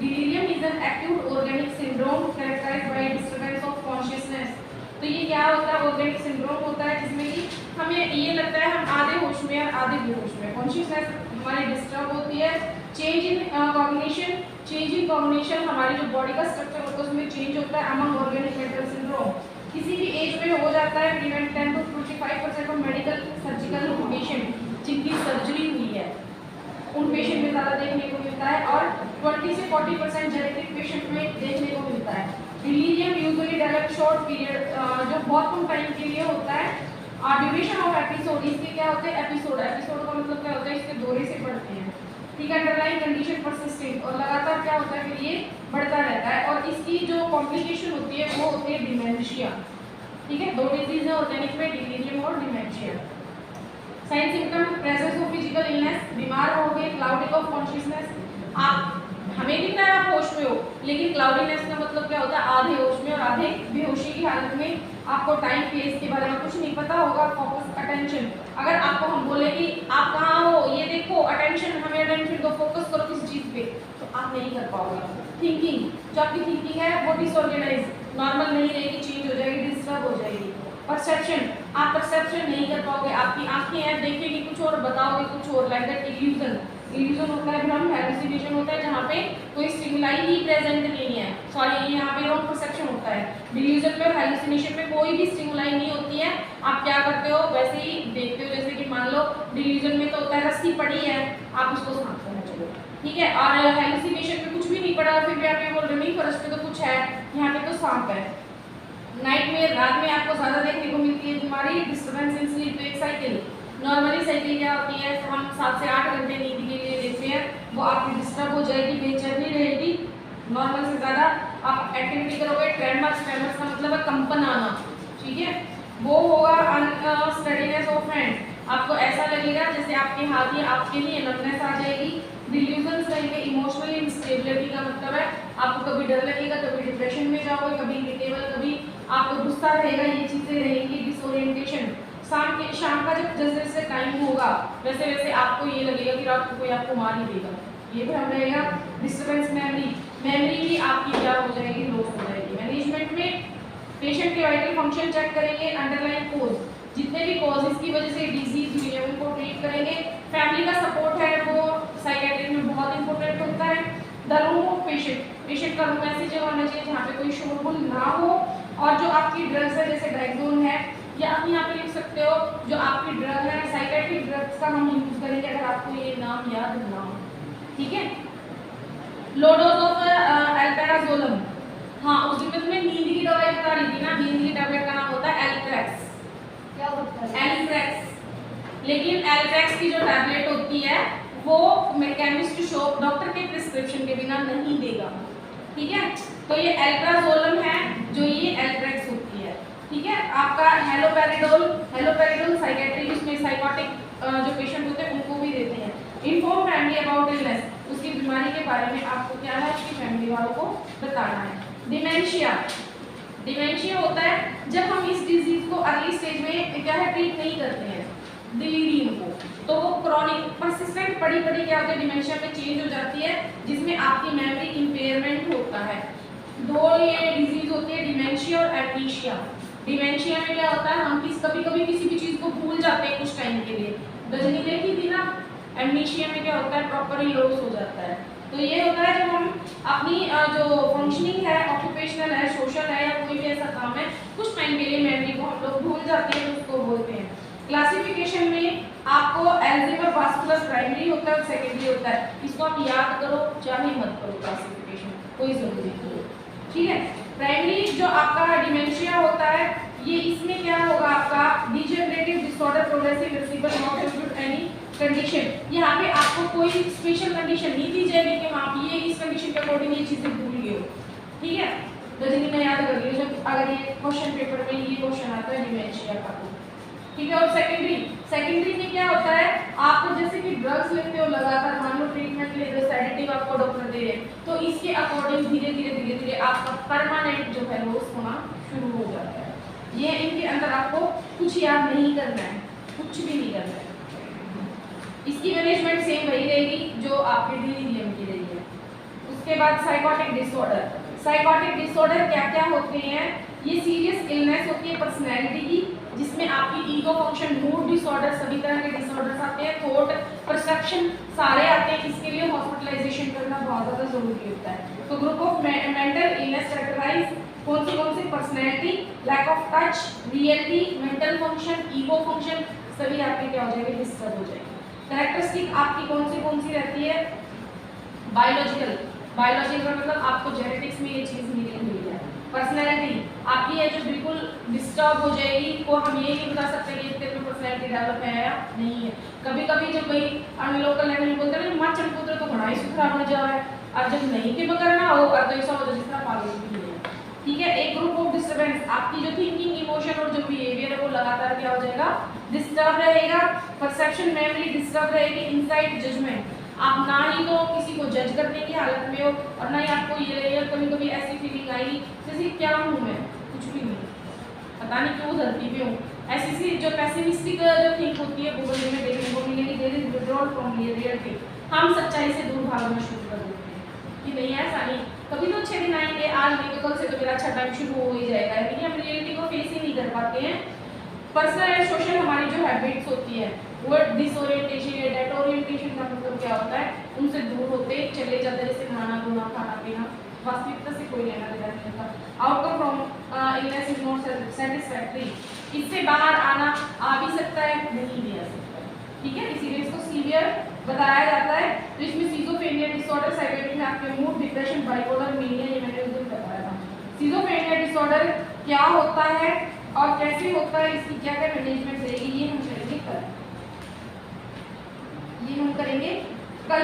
Delirium is an acute organic syndrome characterised by disturbance of consciousness. तो ये क्या होता है, ऑर्गेनिक सिंड्रोम होता है जिसमें कि हमें ये लगता है हम आधे होश में और आधे बेहोश में, कॉन्शियसनेस हमारी डिस्टर्ब होती है। Change in cognition, change in cognition हमारी जो बॉडी का स्ट्रक्चर होता है उसमें चेंज होता है अमंग ऑर्गेनिक मेंटल सिंड्रोम। किसी भी एज में हो जाता है। Prevent 10 to 25% of medical surgical patient जिनकी सर्जरी हुई है उन पेशेंट में ज़्यादा देखने को मिलता है, और 20 से 40% जेनेटिक पेशेंट में देखने को मिलता है। Delirium usually develop short period, जो बहुत कम टाइम के लिए होता है। ड्यूरेशन ऑफ एपिसोड, इसके क्या होते हैं एपिसोड, एपिसोड का मतलब क्या होता है इसके दौरे से बढ़ते हैं, ठीक है। अंडरलाइन कंडीशन परसिस्टेंट, और लगातार क्या होता है फिर ये बढ़ता रहता है, और इसकी जो कॉम्प्लिकेशन होती है वो होती है डिमेंशिया, ठीक है। दो डिजीज है ऑर्गेनिक में, डिलीरियम और dementia. Sign symptom, presence of physical illness, बीमार हो गए, क्लाउडिंग ऑफ कॉन्शियसनेस, आप हमें दिखता है आप होश में हो, लेकिन क्लाउडीनेस का मतलब क्या होता है आधे होश में और आधे बेहोशी की हालत में, आपको टाइम प्लेस के बारे में कुछ नहीं पता होगा। फोकस अटेंशन, अगर आपको हम बोले कि आप कहाँ हो ये देखो, अटेंशन हमें अटेंशन दो, फोकस करो किसी चीज पे, तो आप नहीं कर पाओगे। थिंकिंग, जो आपकी थिंकिंग है वो डिसऑर्गेनाइज, नॉर्मल नहीं रहेगी, चेंज हो जाएगी, डिस्टर्ब हो जाएगी। परसेप्शन, आप परसेप्शन नहीं कर पाओगे, आपकी आंखें हैं देखेगी कुछ और बताओगे कुछ और, लाइक दैट इल्यूजन, इल्यूजन होता है भ्रम, हैलुसिनेशन होता है जहाँ पे कोई स्टिमुलाई ही प्रेजेंट नहीं है, सॉरी यहाँ पे रॉन्ग परसेप्शन होता है। डिल्यूजन में और हैलुसिनेशन में कोई भी स्टिमुलाई नहीं होती है, आप क्या करते हो वैसे ही देखते हो, जैसे कि मान लो डिल्यूजन में तो होता है रस्सी पड़ी है आप उसको सांप करना चलो, ठीक है, और हैलुसिनेशन में कुछ भी नहीं पड़ा फिर भी आप ये बोल रहे नहीं फर्श पे तो कुछ है, यहाँ पे तो सांप है। नाइट में, रात में आपको ज्यादा देखने को मिलती है बीमारी, disturbance in sleep wake cycle. Normally cycle क्या होती है, हम 7 से 8 घंटे नींद के लिए लेते हैं, वो आपकी डिस्टर्ब हो जाएगी, बेचैनी रहेगी, नॉर्मल से ज़्यादा आप एक्टिविटी करोगे। ट्रेमर्स, ट्रेमर्स का मतलब है कंपन आना, ठीक है, वो होगा। अनस्टेडीनेस ऑफ हैंड, आपको ऐसा लगेगा जैसे आपके हाथ ही आपके लिए नमनेस आ जाएगी। डिल्यूजन्स रहेंगे। इमोशनल इंस्टेबिलिटी का मतलब है आपको कभी डर लगेगा, कभी डिप्रेशन में जाओगे, कभी इरिटेबल, कभी आपको गुस्सा रहेगा, ये चीज़ें रहेंगी। डिसोरिएंटेशन, शाम का जब जैसे जैसे टाइम होगा वैसे वैसे आपको ये लगेगा कि रात को कोई आपको मार ही देगा, ये भी हम रहेगा। डिस्टर्बेंस मेमोरी, मेमोरी भी आपकी क्या हो जाएगी, लॉस हो जाएगी। मैनेजमेंट में पेशेंट के वाइटल फंक्शन चेक करेंगे। अंडरलाइन कोज, जितने भी कॉजेज की वजह से डिजीज हुई है उनको ट्रीट करेंगे। फैमिली का सपोर्ट है वो साइकेट्रिक में बहुत इंपॉर्टेंट होता है। The room of patient, patient का रूम ऐसी जगह होना चाहिए जहाँ पे कोई शोरगुल ना हो, और जो आपकी ड्रग्स है जैसे डायग्नोन है, या आप यहाँ पे लिख सकते हो जो आपकी ड्रग है साइकेट्रिक ड्रग्स का हम यूज करेंगे अगर आपको ये नाम याद ना हो, ठीक है। लो डोज ऑफ एल्पेराजोलम, हाँ उस दिन में तुम्हें नींद की दवाई बता रही थी ना, नींद की टैबलेट का नाम होता है एल्ट्रैक्स, क्या होता है एल्ट्रैक्स। लेकिन एल्ट्रैक्स की जो टैबलेट होती है वो केमिस्ट शॉप डॉक्टर के प्रिस्क्रिप्शन के बिना नहीं देगा, ठीक है। तो ये एल्ट्राजोलम है जो ये एल्ट्रैक्स होती है, ठीक है। आपका हेलोपेरिडोल, हेलोपेरिडोल साइकेट्रिक उसमें साइकोटिक जो पेशेंट होते हैं उनको भी देते हैं। इन्फॉर्म फैमिली अबाउट इलनेस, उसकी बीमारी के बारे में आपको क्या है उसकी फैमिली वालों को बताना है। डिमेंशिया, डिमेंशिया होता है जब हम इस डिजीज को अर्ली स्टेज में क्या है ट्रीट नहीं करते हैं डिलीरियम को, तो वो क्रॉनिक परसिस्टेंट पड़ी पड़ी क्या होता है डिमेंशिया में चेंज हो जाती है, जिसमें आपकी मेमोरी इंपेयरमेंट होता है। दो ये डिजीज होती है डिमेंशिया और एमनीशिया। डिमेंशिया में क्या होता है हम कभी कभी किसी भी चीज को भूल जाते हैं कुछ टाइम के लिए, गजनी देखी थी ना। एमनीशिया में क्या होता है प्रॉपरली लॉस हो जाता है। तो ये होता है जब हम अपनी जो फंक्शनिंग है, ऑक्यूपेशनल है, सोशल है, या कोई भी ऐसा काम है कुछ टाइम के लिए मेमोरी को हम लोग भूल जाते हैं तो उसको बोलते हैं। क्लासिफिकेशन में आपको अल्जाइमर वास्कुलर प्राइमरी होता है और सेकेंडरी होता है, इसको आप याद करो चाहे मत करो, क्लासिफिकेशन कोई जरूरी नहीं है, ठीक है। प्राइमरी जो आपका डिमेंशिया होता है ये इसमें क्या होगा आपका degenerative disorder progressive reversible not due to any condition, यहाँ पे आपको कोई स्पेशल कंडीशन नहीं दी जाएगी कि आप ये इस कंडीशन के अकॉर्डिंग ये चीजें भूल गए हो, ठीक है। गजनी में याद कर लियो जब अगर ये क्वेश्चन पेपर में ये क्वेश्चन आता है डिमेंशिया का, ठीक है। और सेकेंडरी, सेकेंडरी में क्या होता है आप जैसे कि ड्रग्स लेते हो लगातार, मान लो ट्रीटमेंट ले रहे हो, सेडेटिव आपको डॉक्टर दे रहे हैं, तो इसके अकॉर्डिंग धीरे धीरे आपका परमानेंट जो है लॉस होना शुरू हो जाता है। ये इनके अंदर आपको कुछ याद नहीं करना है, कुछ भी नहीं करना है। इसकी मैनेजमेंट सेम वही रहेगी जो आपके डिलीरियम की रही है, उसके बाद साइकोटिक डिसऑर्डर। साइकोटिक डिसऑर्डर क्या क्या होते हैं? ये सीरियस इलनेस होती है पर्सनैलिटी की, जिसमें आपकी ईगो फंक्शन, मूड डिसऑर्डर, सभी तरह के डिसऑर्डर्स आते हैं, थॉट, परसेप्शन सारे आते हैं। इसके लिए हॉस्पिटलाइजेशन करना बहुत ज़्यादा जरूरी होता है। तो group of mental illness characterize कौन सी personality, lack of touch, reality, mental function, ego function, सभी आपके क्या हो जाएंगे? डिस्टर्ब हो जाएंगे। कैरेक्टरिस्टिक आपकी कौन सी रहती है? बायोलॉजिकल का मतलब आपको जेनेटिक्स में ये चीज़ मिली हुई है। पर्सनैलिटी आपकी है जो बिल्कुल डिस्टर्ब हो जाएगी, को हम ये नहीं बता सकते कि इसके में पर्सनैलिटी डेवलप है या नहीं है। कभी कभी जब कोई लोकल लैंग्वेज में बोलते हैं माँ चमपुत्र तो बड़ा ही सुथरा बन जा रहा है, और जब नहीं कि करना हो और तो ऐसा हो जिस तरह पागल भी है। ठीक है। एक ग्रुप ऑफ डिस्टर्बेंस, आपकी जो थिंकिंग, इमोशन और जो बिहेवियर है वो लगातार क्या हो जाएगा? डिस्टर्ब रहेगा। परसेप्शन, मेमोरी डिस्टर्ब रहेगी। इनसाइट, जजमेंट, आप ना ही तो किसी को जज करने की हालत में हो और ना ही आपको ये रहे कभी कभी ऐसी फीलिंग आई जैसे क्या हूँ मैं, कुछ भी नहीं, पता नहीं क्यों धरती पे हूँ। ऐसी सी जो पेसिमिस्टिक जो थिंक होती है वो बंदे में देखने को मिलेगी। There is withdrawal from reality, हम सच्चाई से दूर भागना शुरू कर देते हैं कि नहीं ऐसा नहीं, कभी तो अच्छे दिन आएंगे, आज नहीं तो कल से तो मेरा अच्छा टाइम शुरू हो ही जाएगा, लेकिन हम रियलिटी को फेस ही नहीं कर पाते हैं। पर्सनल एंड सोशल हमारी जो हैबिट्स होती है वो डिसओरिएंटेशन या डेटोरिएंटेशन का मतलब क्या होता है? उनसे दूर होते चले जाते हैं, जैसे खाना धोना, खाना पीना, वास्तविकता से कोई लेना देना नहीं होता। Outcome from illness is not satisfactory, इससे बाहर आना आ भी सकता है, नहीं भी आ सकता है। ठीक है, इसीलिए इसको सीवियर बताया जाता है। तो इसमें सिजोफ्रेनिया डिसऑर्डर, साइकेट्रिक में आपके मूड, डिप्रेशन, बाइपोलर, मेनिया, ये मैंने उस दिन बताया था। सिजोफ्रेनिया डिसऑर्डर क्या होता है और कैसे होता है, इसकी क्या क्या मैनेजमेंट रहेगी, ये हम करेंगे कल, ये हम करेंगे